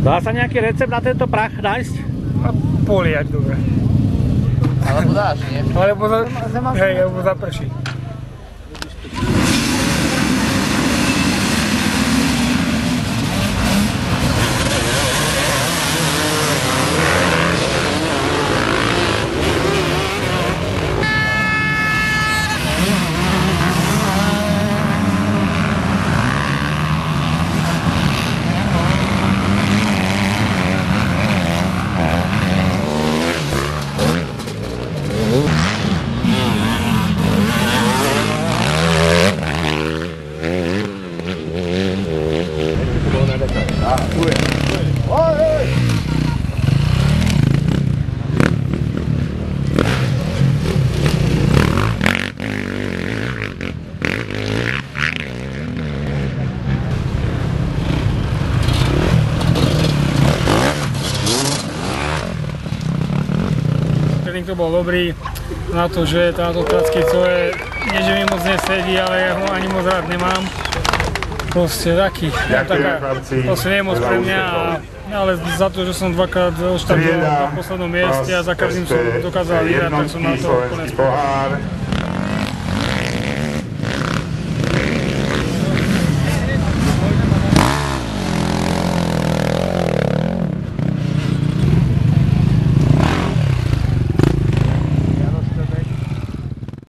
Dá sa nejaký recept na tento prach nájsť? Poliať dobre. Alebo dáš, nie? Alebo zaprší. To bol dobrý na to, že táto trackicové nie že mi moc nesedí, ale ja ho ani moc rád nemám. Proste taký, to nie je moc pre mňa, ale za to, že som dvakrát štartoval na poslednom mieste a za každým som dokázal vyhrať, tak som na to úplne spokojný.